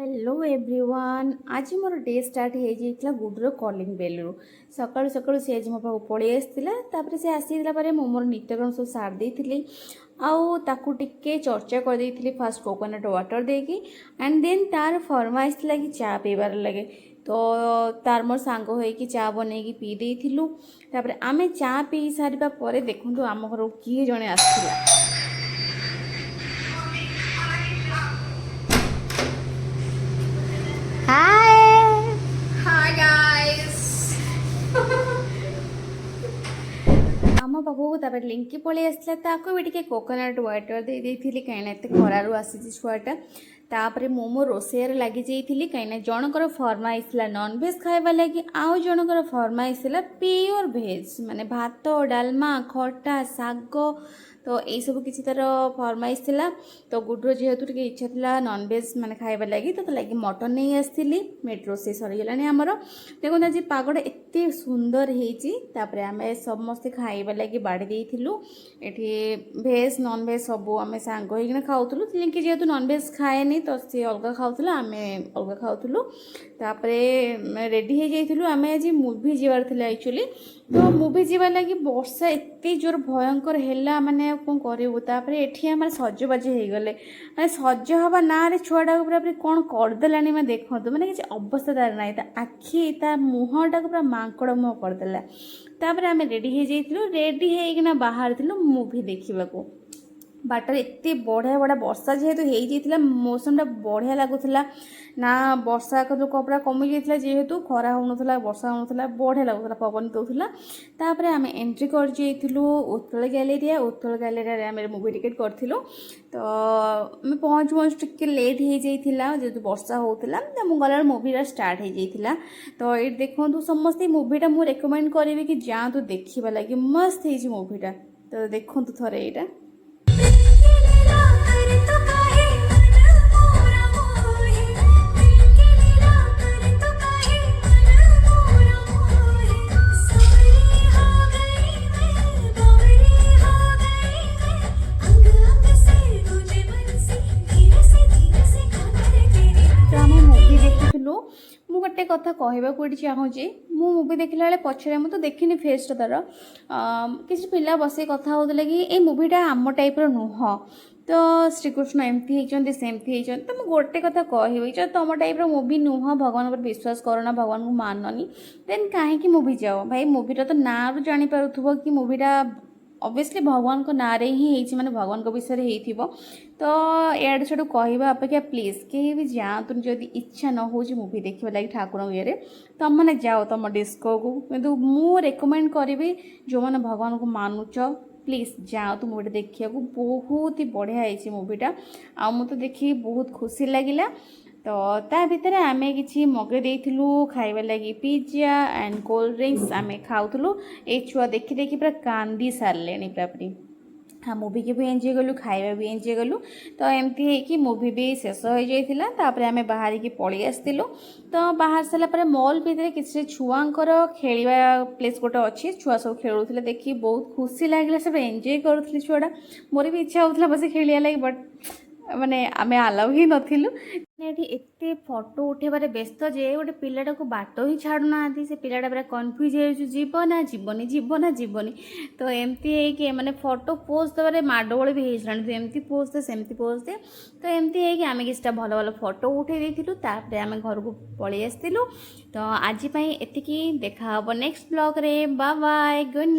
Hello everyone. आज more day start हो Gudur calling bell रु सकाळु सकाळु सी आज मो पाक पलि आसला से आसला मो मोर नित्यक्रम सब सार देती आउ ताकू टिके चर्चा कर देती फास्ट कोकोनट वाटर देकी एंड देन तार फरमाइश थी कि चा पीबार लगे तो तार मोर सांग हो चा बनई पी देलु आम चा पी सारा पर देखु आम घर किए जड़े आसला। आम पाखक लिंकी पलि आसला भी कोकोनट वाटर दे देती कहीं एत खरारू आसी छुआटा तापर मो रोषे लगी जाइली कहीं जनकर फरमाइश नॉनवेज खाइबा लगी आउ जनकर फरमाइश प्योर भेज माने भात डालमा खटा साग तो यही सब किसी तार फरमाइश थी तो गुड्र जेहेतु टे इच्छा था नॉनवेज माने खाइबा लगी तो लगी मटन नहीं आसती मेट रोषे सरीगलानी आमर देखो आज पागटा एत सुंदर होपर आम समस्ते खाइबा लगी बाड़ी देलु ये भेज नॉनवेज सब आम सांग होना खाऊलु लिंकी जेहेतु नॉनवेज खाएनी तो सी अलग खाऊला आम अलग खाऊलु रेडी हो जाइलु आम आज मुवी जीवार थिला एक्चुअली तो मुवी जीवा लगी वर्षा एत जोर भयंकर है माने कौन करूँ एठी आम सजबाज हो गले माने सज हवा ना छुआटा पूरा कौन करदेला मैं देखूँ मैंने किसी अवस्था तार ना आखि ता मुहटा पूरा मांकड़ मुह करदेला तापर आम रेडी हो जाइलु रेडी होना बाहर मुवी देखा बाटर एत बढ़िया बढ़िया वर्षा जेहेतु हो मौसम टा बढ़िया लगुला ना वर्षा जो कपड़ा कमी जाता जेहेतु खरा होना वर्षा होना बढ़िया लगुला पवन दौला तापर आम एंट्री कर उत्कल गैलेरिया आम मुवी टिकेट करूँ तो आम पहुँच टे लेट हो जाता जेहेतु वर्षा होता तो गला मुवी स्टार्ट हो जाता तो ये देखो समस्ते मुवीटा मुझे रेकमेंड करी कि जातु देखा लगे मस्त है मुवीटा तो देखु थे यहाँ मु गोटे कथा कहवाक चाहूँगी मु मुवी देखला बेले पछरे मुझे देखनी फेस तार किसी पिला बस कथा होता कि ये मुवीटा आम टाइप नुह तो श्रीकृष्ण एमती होती सेमती होती तो मुझे गोटे कथा कह तुम टाइप मुवी नुह भगवान पर विश्वास करना भगवान को माननी देन कहीं मुवी जाओ भाई मुवीटा तो ना रू जानीपु कि मुवीटा ऑब्वियसली भगवान को नारे ही माने भगवान को विषय हो तो याडू छाड़ू कहवा अपेक्षा प्लीज कहीं भी जातु जदि इच्छा न हो मुवी देखा लगे ठाकुर ये तुम मैंने जाओ तुम डिस्को को किंतु मु रेकमेंड करी जो मैंने भगवान को मानुच प्लीज जाओ तो मुवीटा देखा बहुत ही बढ़िया है मुवीटा आ मुझे देखी बहुत खुशी लगिला तो ता भितर आम कि मगे देलु खाइबा लगी पिज्जा एंड कोल्ड ड्रिंक्स आम खाऊलु ये छुआ देखी देखी पूरा कांदी सारे पूरापूरी हाँ मुवी की भी एंजॉय कलु खाइबा भी एंजॉय कलु तो एमती है मुवी भी शेष हो जाता आम बाहर की पलि आसलु तो बाहर सारापर मॉल भितर किसी छुआंकर खेलवा प्लेस गोटे अच्छी छुआ सब खेलुले देखी बहुत खुशी लगे सब एंजॉय करुले छुआटा मोर भी इच्छा होता बस खेलिया लगे बट माने आम आलाउ ही नथिलु एत फोटो उठेबार व्यस्त जे गोटे पिलाटा को बाट ही छाड़ू ना से पिलाटा पूरा कन्फ्यूज हो ना जीवनी तो एमती है माने फोटो पोस्ट देवे माडगोल भी होता तो एमती पोस्ट दे सेमती पोस्ट दे तो एमती है कि आम किसी भल भल फोटो उठे देलु आम घर को पलि आसलु तो आज एतिकी देखा नेक्स्ट ब्लॉग रे बाय बाय गुड।